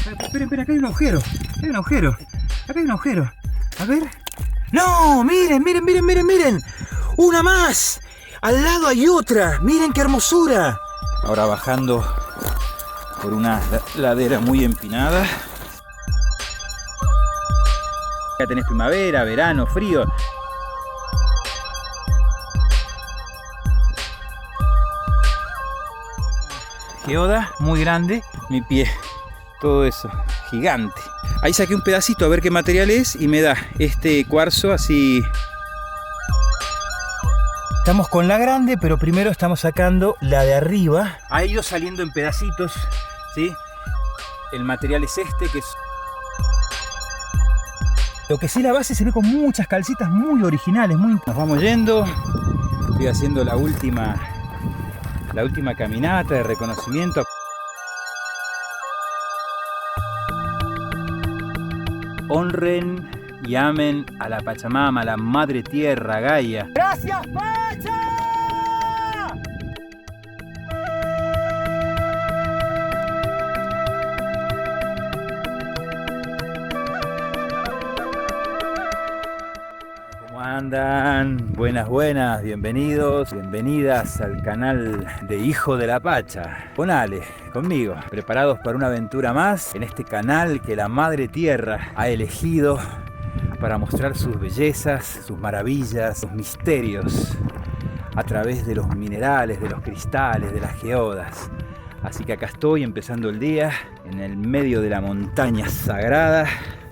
Espera, acá hay un agujero. Hay un agujero. Acá hay un agujero. A ver. ¡No! ¡Miren! ¡Una más! Al lado hay otra. ¡Miren qué hermosura! Ahora bajando por una ladera muy empinada. Acá tenés primavera, verano, frío. Geoda muy grande. Mi pie. Todo eso. Gigante. Ahí saqué un pedacito a ver qué material es y me da este cuarzo así. Estamos con la grande, pero primero estamos sacando la de arriba. Ha ido saliendo en pedacitos, ¿sí? El material es este, que es... Lo que sí, la base se ve con muchas calcitas muy originales, muy... Nos vamos yendo. Estoy haciendo la última caminata de reconocimiento. Honren y amen a la Pachamama, a la Madre Tierra, Gaia. ¡Gracias, Pacha! ¿Cómo andan? Buenas, bienvenidos, bienvenidas al canal de Hijo de la Pacha. Con Ale, conmigo, preparados para una aventura más en este canal que la Madre Tierra ha elegido para mostrar sus bellezas, sus maravillas, sus misterios a través de los minerales, de los cristales, de las geodas. Así que acá estoy empezando el día en el medio de la montaña sagrada,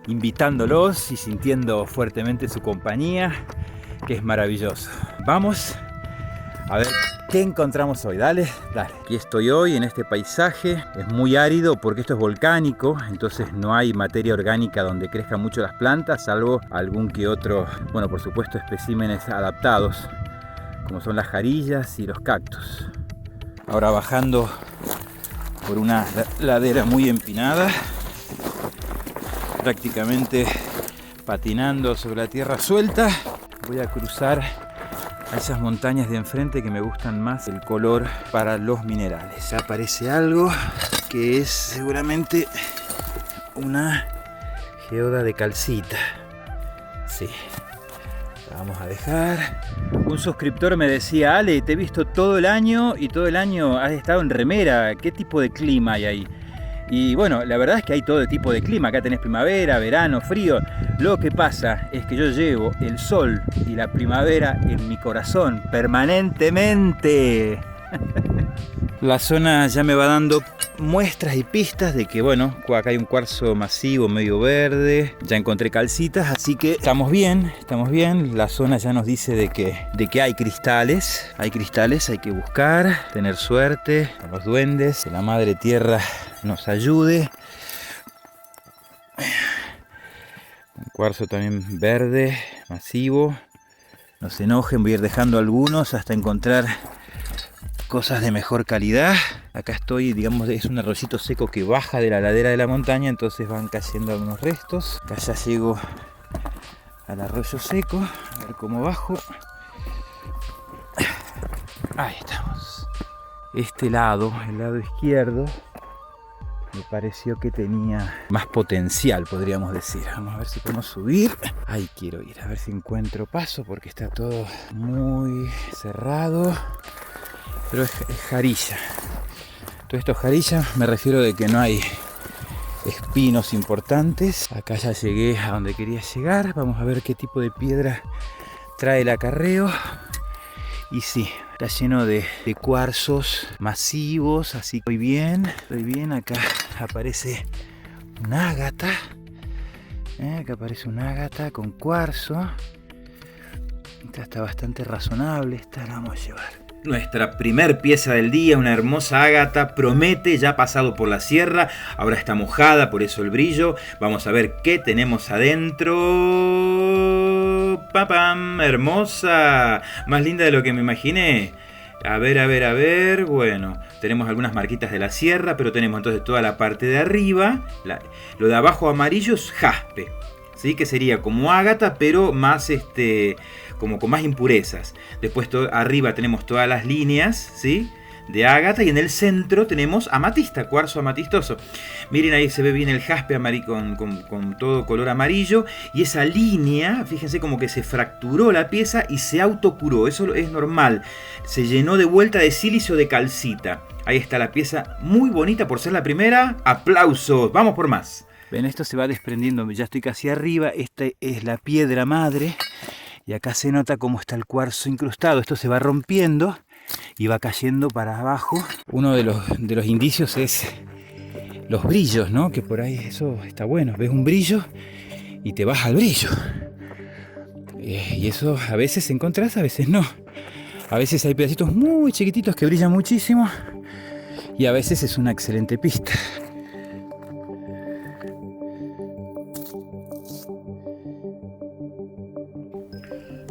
invitándolos y sintiendo fuertemente su compañía, que es maravilloso. Vamos a ver qué encontramos hoy. Dale. Aquí estoy hoy en este paisaje. Es muy árido porque esto es volcánico, entonces no hay materia orgánica donde crezcan mucho las plantas, salvo algún que otro, bueno, por supuesto, especímenes adaptados, como son las jarillas y los cactus. Ahora bajando por una ladera muy empinada, prácticamente patinando sobre la tierra suelta. Voy a cruzar a esas montañas de enfrente que me gustan más el color para los minerales. Ya aparece algo que es seguramente una geoda de calcita. Sí, la vamos a dejar. Un suscriptor me decía: Ale, te he visto todo el año y todo el año has estado en remera. ¿Qué tipo de clima hay ahí? Y bueno, la verdad es que hay todo tipo de clima. Acá tenés primavera, verano, frío. Lo que pasa es que yo llevo el sol y la primavera en mi corazón permanentemente. La zona ya me va dando muestras y pistas de que, bueno, acá hay un cuarzo masivo medio verde. Ya encontré calcitas, así que estamos bien. La zona ya nos dice de que hay cristales. Hay que buscar, tener suerte con los duendes, que la Madre Tierra nos ayude. Un cuarzo también verde, masivo. No se enojen, voy a ir dejando algunos hasta encontrar cosas de mejor calidad. Acá estoy, digamos, es un arroyito seco que baja de la ladera de la montaña, entonces van cayendo algunos restos. Acá ya llego al arroyo seco, a ver cómo bajo. Ahí estamos. Este lado, el lado izquierdo, me pareció que tenía más potencial, podríamos decir. Vamos a ver si podemos subir. Ahí quiero ir, a ver si encuentro paso, porque está todo muy cerrado. Pero es jarilla. Todo esto es jarilla, me refiero de que no hay espinos importantes. Acá ya llegué a donde quería llegar. Vamos a ver qué tipo de piedra trae el acarreo. Y sí, está lleno de cuarzos masivos, así que estoy bien. Acá aparece un ágata. Acá aparece un ágata con cuarzo. Esta está bastante razonable, esta la vamos a llevar. Nuestra primer pieza del día, una hermosa ágata, promete, ya ha pasado por la sierra, ahora está mojada, por eso el brillo. Vamos a ver qué tenemos adentro. ¡Pam! Hermosa, más linda de lo que me imaginé. A ver, bueno, tenemos algunas marquitas de la sierra, pero tenemos entonces toda la parte de arriba. Lo de abajo amarillo es jaspe, ¿sí? Que sería como ágata, pero más como con más impurezas. Después arriba tenemos todas las líneas, ¿sí? de ágata, y en el centro tenemos amatista, cuarzo amatistoso. Miren, ahí se ve bien el jaspe con todo color amarillo, y esa línea, fíjense como que se fracturó la pieza y se autocuró. Eso es normal, se llenó de vuelta de sílice o de calcita. Ahí está la pieza, muy bonita por ser la primera. ¡Aplausos! ¡Vamos por más! Ven, esto se va desprendiendo, ya estoy casi arriba. Esta es la piedra madre, y acá se nota cómo está el cuarzo incrustado. Esto se va rompiendo y va cayendo para abajo. Uno de los indicios es los brillos, ¿no? Que por ahí eso está bueno. Ves un brillo y te vas al brillo. Y eso a veces encontrás, a veces no. A veces hay pedacitos muy chiquititos que brillan muchísimo, y a veces es una excelente pista.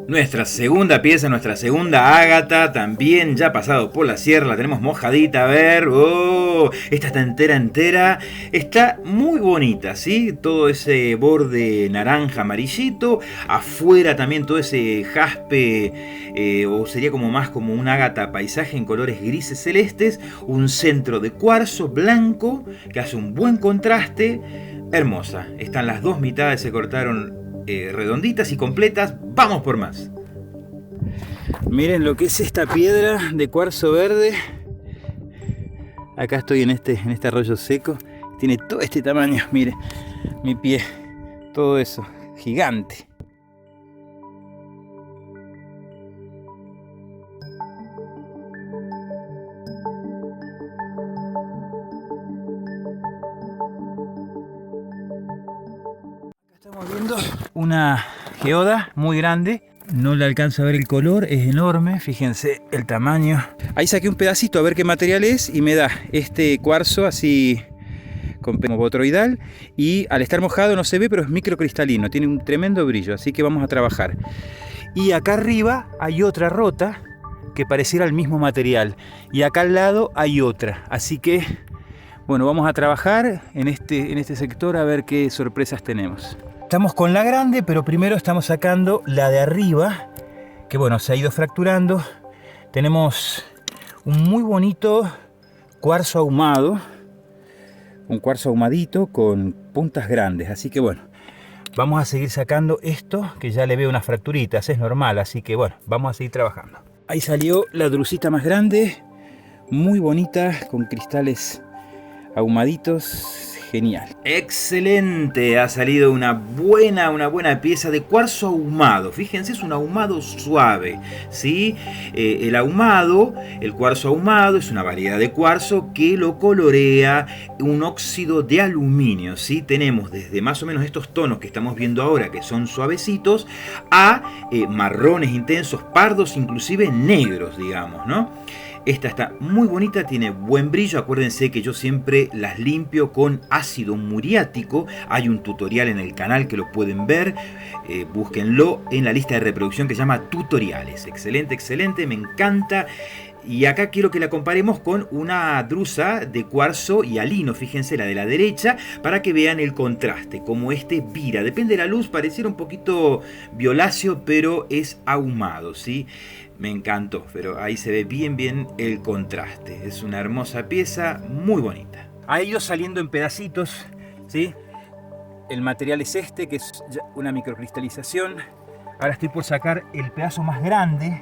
Nuestra segunda pieza, nuestra segunda ágata, también ya pasado por la sierra, la tenemos mojadita, a ver. ¡Oh! Esta está entera, está muy bonita, ¿sí? Todo ese borde naranja amarillito, afuera también todo ese jaspe, o sería como más como un ágata paisaje en colores grises celestes, un centro de cuarzo blanco que hace un buen contraste. Hermosa, están las dos mitades, se cortaron redonditas y completas. Vamos por más. Miren lo que es esta piedra de cuarzo verde. Acá estoy en este arroyo seco. Tiene todo este tamaño. Miren, mi pie, todo eso, gigante. Estamos viendo una geoda muy grande. No le alcanzo a ver el color, es enorme, fíjense el tamaño. Ahí saqué un pedacito a ver qué material es y me da este cuarzo así como botroidal, y al estar mojado no se ve, pero es microcristalino, tiene un tremendo brillo, así que vamos a trabajar. Y acá arriba hay otra rota que pareciera el mismo material, y acá al lado hay otra, así que bueno, vamos a trabajar en este sector a ver qué sorpresas tenemos. Estamos con la grande, pero primero estamos sacando la de arriba, que bueno, se ha ido fracturando. Tenemos un muy bonito cuarzo ahumado, un cuarzo ahumadito con puntas grandes, así que bueno, vamos a seguir sacando esto, que ya le veo unas fracturitas, es normal, así que bueno, vamos a seguir trabajando. Ahí salió la drucita más grande, muy bonita, con cristales ahumaditos. Genial. Excelente, ha salido una buena pieza de cuarzo ahumado. Fíjense, es un ahumado suave, ¿sí? El cuarzo ahumado es una variedad de cuarzo que lo colorea un óxido de aluminio, ¿sí? Tenemos desde más o menos estos tonos que estamos viendo ahora, que son suavecitos, a marrones intensos, pardos, inclusive negros, digamos, ¿no? Esta está muy bonita, tiene buen brillo. Acuérdense que yo siempre las limpio con ácido muriático. Hay un tutorial en el canal que lo pueden ver. Búsquenlo en la lista de reproducción que se llama tutoriales. Excelente, excelente, me encanta. Y acá quiero que la comparemos con una drusa de cuarzo y alino, fíjense la de la derecha, para que vean el contraste, como este vira. Depende de la luz, pareciera un poquito violáceo, pero es ahumado, ¿sí? Me encantó, pero ahí se ve bien el contraste. Es una hermosa pieza, muy bonita. Ha ido saliendo en pedacitos, ¿sí? El material es este, que es una microcristalización. Ahora estoy por sacar el pedazo más grande,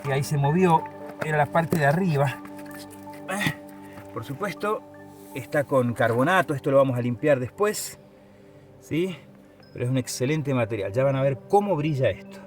que ahí se movió, era la parte de arriba. Por supuesto, está con carbonato, esto lo vamos a limpiar después, ¿sí? Pero es un excelente material, ya van a ver cómo brilla esto.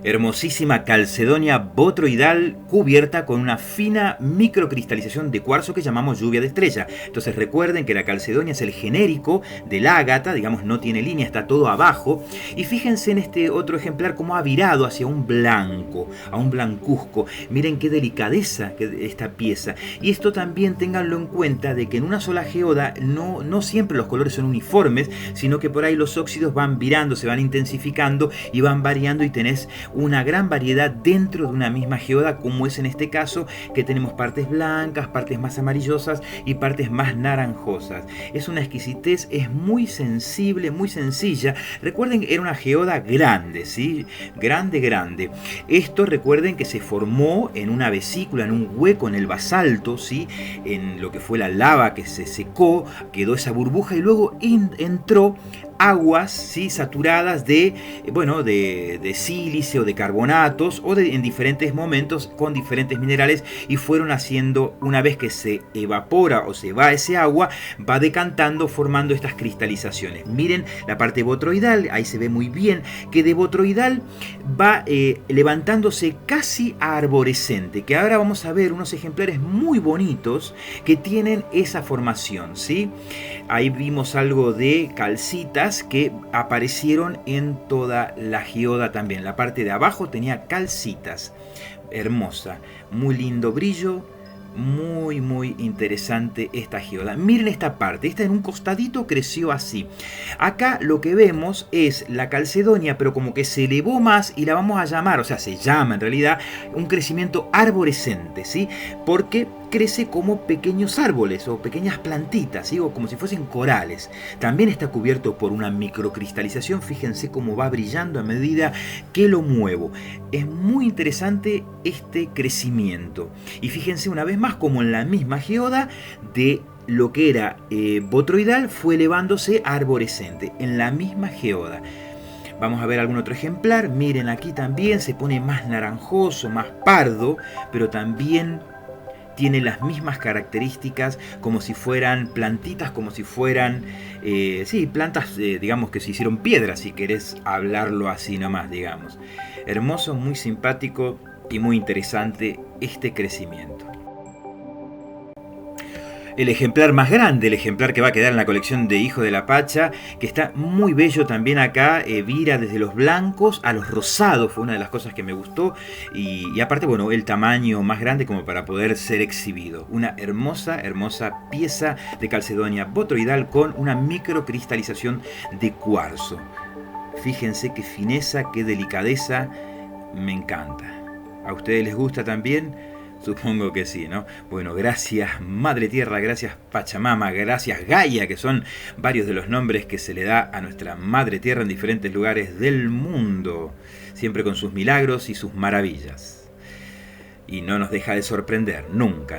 Hermosísima calcedonia botroidal cubierta con una fina microcristalización de cuarzo que llamamos lluvia de estrella. Entonces recuerden que la calcedonia es el genérico del ágata, digamos no tiene línea, está todo abajo. Y fíjense en este otro ejemplar cómo ha virado hacia un blanco, a un blancuzco. Miren qué delicadeza esta pieza. Y esto también ténganlo en cuenta de que en una sola geoda no siempre los colores son uniformes, sino que por ahí los óxidos van virando, se van intensificando y van variando y tenés una gran variedad dentro de una misma geoda, como es en este caso, que tenemos partes blancas, partes más amarillosas y partes más naranjosas. Es una exquisitez, es muy sensible, muy sencilla. Recuerden que era una geoda grande, ¿sí? Grande. Esto recuerden que se formó en una vesícula, en un hueco en el basalto, ¿sí? En lo que fue la lava que se secó, quedó esa burbuja y luego entró aguas, ¿sí? Saturadas de sílice o de carbonatos en diferentes momentos con diferentes minerales, y fueron haciendo, una vez que se evapora o se va ese agua, va decantando formando estas cristalizaciones. Miren la parte botroidal, ahí se ve muy bien que de botroidal va levantándose casi a arborescente, que ahora vamos a ver unos ejemplares muy bonitos que tienen esa formación, ¿sí? Ahí vimos algo de calcitas que aparecieron en toda la geoda también. La parte de abajo tenía calcitas. Hermosa, muy lindo brillo, muy interesante esta geoda. Miren esta parte, esta en un costadito creció así. Acá lo que vemos es la calcedonia, pero como que se elevó más y la vamos a llamar, o sea, se llama en realidad un crecimiento arborescente, ¿sí? Porque crece como pequeños árboles o pequeñas plantitas, ¿sí? O como si fuesen corales. También está cubierto por una microcristalización. Fíjense cómo va brillando a medida que lo muevo. Es muy interesante este crecimiento. Y fíjense una vez más como en la misma geoda de lo que era botroidal fue elevándose a arborescente. En la misma geoda. Vamos a ver algún otro ejemplar. Miren, aquí también se pone más naranjoso, más pardo, pero también tiene las mismas características, como si fueran plantitas, como si fueran plantas, digamos, que se hicieron piedras, si querés hablarlo así nomás, digamos. Hermoso, muy simpático y muy interesante este crecimiento. El ejemplar más grande, el ejemplar que va a quedar en la colección de Hijo de la Pacha, que está muy bello también acá, vira desde los blancos a los rosados, fue una de las cosas que me gustó, y aparte, bueno, el tamaño más grande como para poder ser exhibido. Una hermosa pieza de calcedonia botroidal con una microcristalización de cuarzo. Fíjense qué fineza, qué delicadeza, me encanta. ¿A ustedes les gusta también? Supongo que sí, ¿no? Bueno, gracias Madre Tierra, gracias Pachamama, gracias Gaia, que son varios de los nombres que se le da a nuestra Madre Tierra en diferentes lugares del mundo, siempre con sus milagros y sus maravillas. Y no nos deja de sorprender, nunca.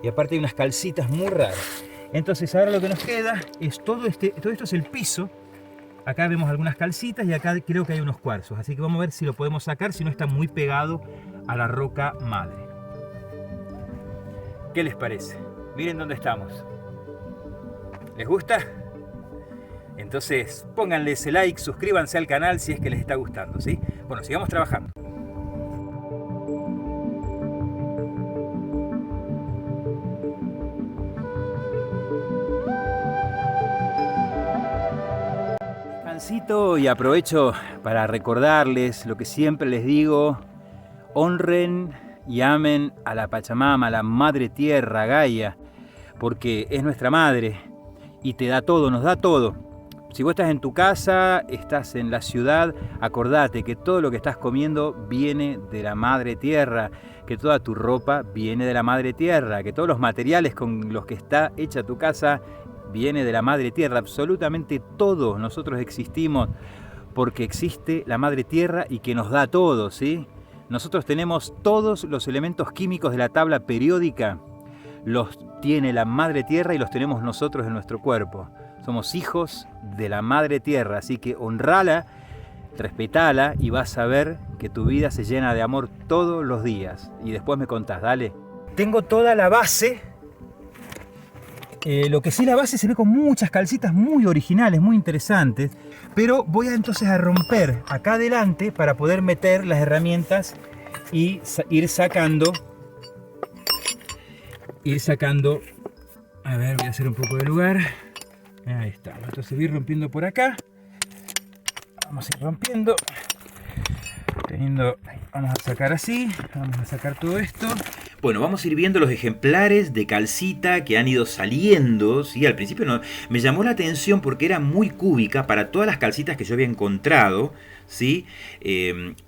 Y aparte hay unas calcitas muy raras. Entonces ahora lo que nos queda es todo esto es el piso. Acá vemos algunas calcitas y acá creo que hay unos cuarzos. Así que vamos a ver si lo podemos sacar, si no está muy pegado a la roca madre. ¿Qué les parece? Miren dónde estamos. ¿Les gusta? Entonces pónganle ese like, suscríbanse al canal si es que les está gustando, ¿sí? Bueno, sigamos trabajando. Y aprovecho para recordarles lo que siempre les digo: honren y amen a la Pachamama, a la Madre Tierra, Gaia, porque es nuestra madre y te da todo, nos da todo. Si vos estás en tu casa, estás en la ciudad, acordate que todo lo que estás comiendo viene de la Madre Tierra, que toda tu ropa viene de la Madre Tierra, que todos los materiales con los que está hecha tu casa viene de la Madre Tierra. Absolutamente todo. Nosotros existimos porque existe la Madre Tierra y que nos da todo, ¿sí? Nosotros tenemos todos los elementos químicos de la tabla periódica, los tiene la Madre Tierra y los tenemos nosotros en nuestro cuerpo. Somos hijos de la Madre Tierra, así que honrala, respetala y vas a ver que tu vida se llena de amor todos los días. Y después me contás, dale. Tengo toda la base. Lo que sí, la base se ve con muchas calcitas muy originales, muy interesantes, pero voy entonces a romper acá adelante para poder meter las herramientas y ir sacando. A ver, voy a hacer un poco de lugar. Ahí está. Entonces voy a ir rompiendo por acá. Vamos a ir rompiendo. Vamos a sacar así. Vamos a sacar todo esto. Bueno, vamos a ir viendo los ejemplares de calcita que han ido saliendo, ¿sí? Al principio no, me llamó la atención porque era muy cúbica para todas las calcitas que yo había encontrado, ¿sí?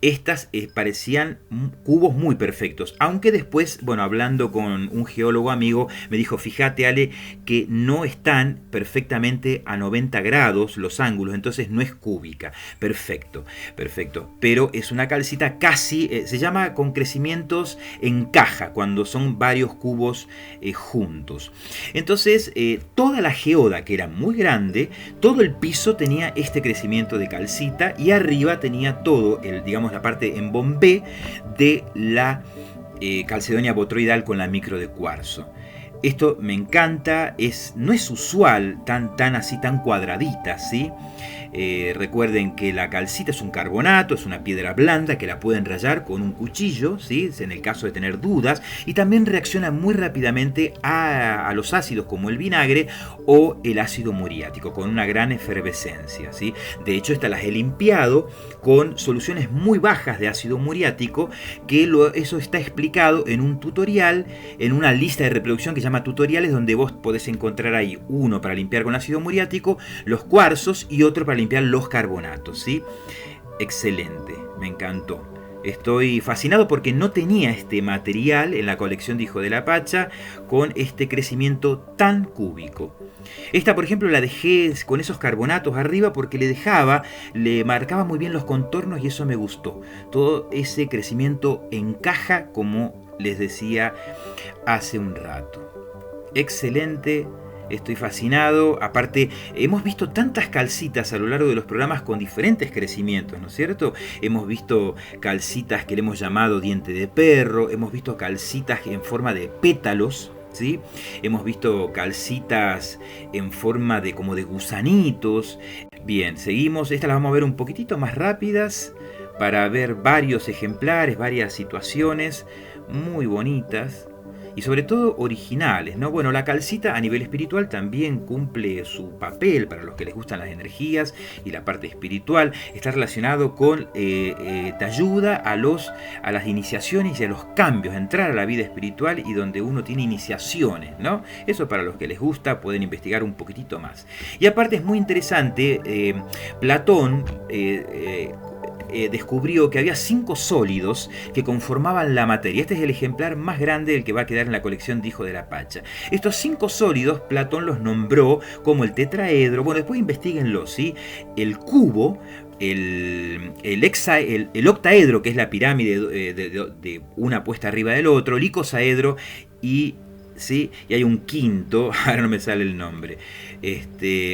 Estas parecían cubos muy perfectos, aunque después, bueno, hablando con un geólogo amigo, me dijo, fíjate Ale, que no están perfectamente a 90 grados los ángulos, entonces no es cúbica. Perfecto, perfecto, pero es una calcita casi, se llama con crecimientos en caja, cuando son varios cubos juntos. Entonces, toda la geoda, que era muy grande, todo el piso tenía este crecimiento de calcita y arriba tenía todo, digamos, la parte en bombé de la calcedonia botroidal con la micro de cuarzo. Esto me encanta, no es usual tan cuadradita, ¿sí? Recuerden que la calcita es un carbonato, es una piedra blanda que la pueden rallar con un cuchillo, ¿sí? En el caso de tener dudas, y también reacciona muy rápidamente a los ácidos como el vinagre o el ácido muriático, con una gran efervescencia, ¿sí? De hecho, estas las he limpiado con soluciones muy bajas de ácido muriático, que eso está explicado en un tutorial, en una lista de reproducción que se llama tutoriales, donde vos podés encontrar ahí uno para limpiar con ácido muriático, los cuarzos, y otro para limpiar los carbonatos, ¿sí? Excelente, me encantó. Estoy fascinado porque no tenía este material en la colección de Hijo de la Pacha con este crecimiento tan cúbico. Esta, por ejemplo, la dejé con esos carbonatos arriba porque le marcaba muy bien los contornos y eso me gustó. Todo ese crecimiento encaja, como les decía hace un rato. Excelente. Estoy fascinado. Aparte, hemos visto tantas calcitas a lo largo de los programas con diferentes crecimientos, ¿no es cierto? Hemos visto calcitas que le hemos llamado diente de perro, hemos visto calcitas en forma de pétalos, ¿sí? Hemos visto calcitas en forma de como de gusanitos. Bien, seguimos. Estas las vamos a ver un poquitito más rápidas para ver varios ejemplares, varias situaciones muy bonitas. Y sobre todo originales, ¿no? Bueno, la calcita a nivel espiritual también cumple su papel para los que les gustan las energías y la parte espiritual. Está relacionado con, te ayuda a las iniciaciones y a los cambios, a entrar a la vida espiritual y donde uno tiene iniciaciones, ¿no? Eso para los que les gusta pueden investigar un poquitito más. Y aparte es muy interesante, Platón descubrió que había 5 sólidos que conformaban la materia. Este es el ejemplar más grande del que va a quedar en la colección de Hijo de la Pacha. Estos 5 sólidos Platón los nombró como el tetraedro. Bueno, después investiguenlo, ¿sí? El cubo, el octaedro, que es la pirámide de una puesta arriba del otro, el icosaedro y... ¿sí? Y hay un quinto, ahora no me sale el nombre.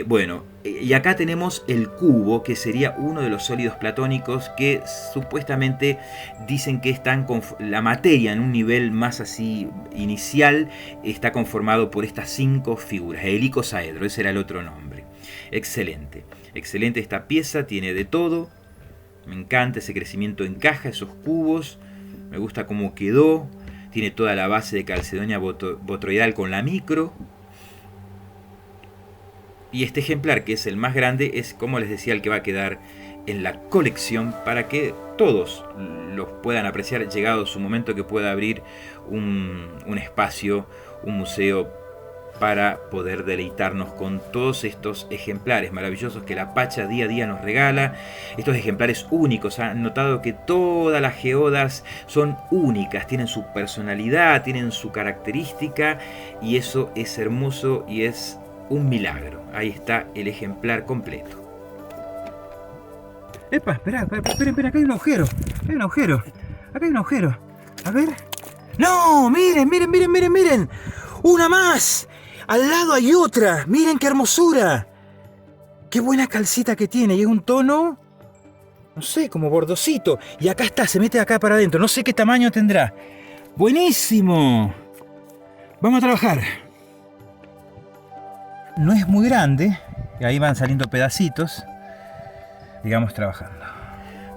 Bueno, y acá tenemos el cubo, que sería uno de los sólidos platónicos que supuestamente dicen que están la materia en un nivel más así inicial está conformado por estas 5 figuras. El icosaedro, ese era el otro nombre. Excelente, excelente esta pieza, tiene de todo. Me encanta ese crecimiento en caja, esos cubos. Me gusta cómo quedó. Tiene toda la base de calcedonia botroidal con la micro. Y este ejemplar, que es el más grande, es, como les decía, el que va a quedar en la colección para que todos los puedan apreciar, llegado su momento que pueda abrir un espacio, un museo, para poder deleitarnos con todos estos ejemplares maravillosos que la Pacha día a día nos regala. Estos ejemplares únicos, han notado que todas las geodas son únicas, tienen su personalidad, tienen su característica, y eso es hermoso y es un milagro. Ahí está el ejemplar completo. Epa, espera, acá hay un agujero. Acá hay un agujero. A ver. ¡No! ¡Miren! ¡Una más! Al lado hay otra. Miren qué hermosura. Qué buena calcita que tiene. Y es un tono, no sé, como bordosito. Y acá está, se mete acá para adentro. No sé qué tamaño tendrá. ¡Buenísimo! Vamos a trabajar. No es muy grande. Y ahí van saliendo pedacitos. Digamos, trabajando.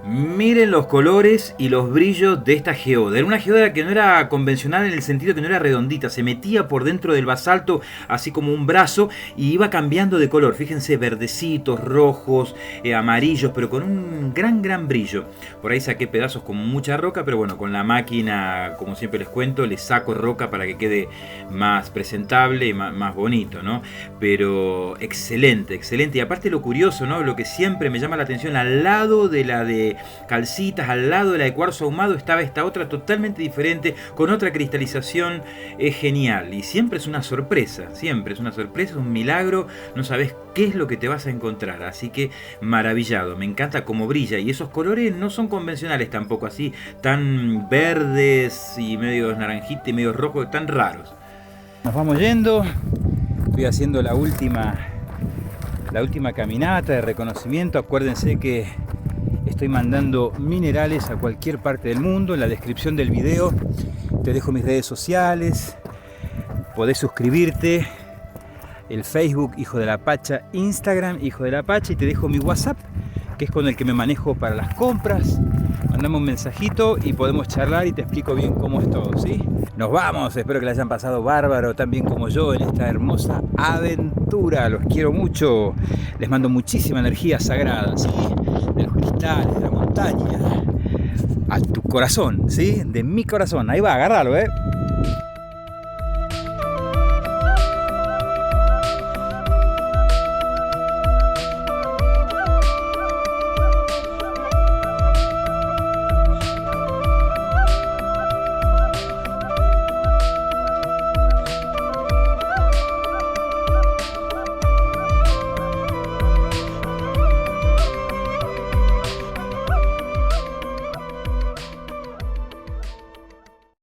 Miren los colores y los brillos de esta geoda. Era una geoda que no era convencional en el sentido que no era redondita. Se metía por dentro del basalto así como un brazo y iba cambiando de color. Fíjense, verdecitos, rojos, amarillos, pero con un gran brillo. Por ahí saqué pedazos con mucha roca, pero bueno, con la máquina, como siempre les cuento, le saco roca para que quede más presentable y más bonito, ¿no? Pero excelente, excelente. Y aparte lo curioso, ¿no? Lo que siempre me llama la atención, al lado de la de calcitas, al lado de la de cuarzo ahumado estaba esta otra totalmente diferente, con otra cristalización. Es genial y siempre es una sorpresa, siempre es una sorpresa, es un milagro, no sabes qué es lo que te vas a encontrar, así que maravillado, me encanta cómo brilla y esos colores no son convencionales tampoco, así tan verdes y medio naranjitas y medio rojos, tan raros. Nos vamos yendo, estoy haciendo la última caminata de reconocimiento. Acuérdense que estoy mandando minerales a cualquier parte del mundo. En la descripción del video te dejo mis redes sociales, podés suscribirte, el Facebook Hijo de la Pacha, Instagram Hijo de la Pacha, y te dejo mi WhatsApp, que es con el que me manejo para las compras. Mandame un mensajito y podemos charlar y te explico bien cómo es todo, ¿sí? Nos vamos, espero que la hayan pasado bárbaro, tan bien como yo, en esta hermosa aventura. Los quiero mucho, les mando muchísima energía sagrada, ¿sí? De los cristales, de la montaña, a tu corazón, ¿sí? De mi corazón, ahí va, agárralo,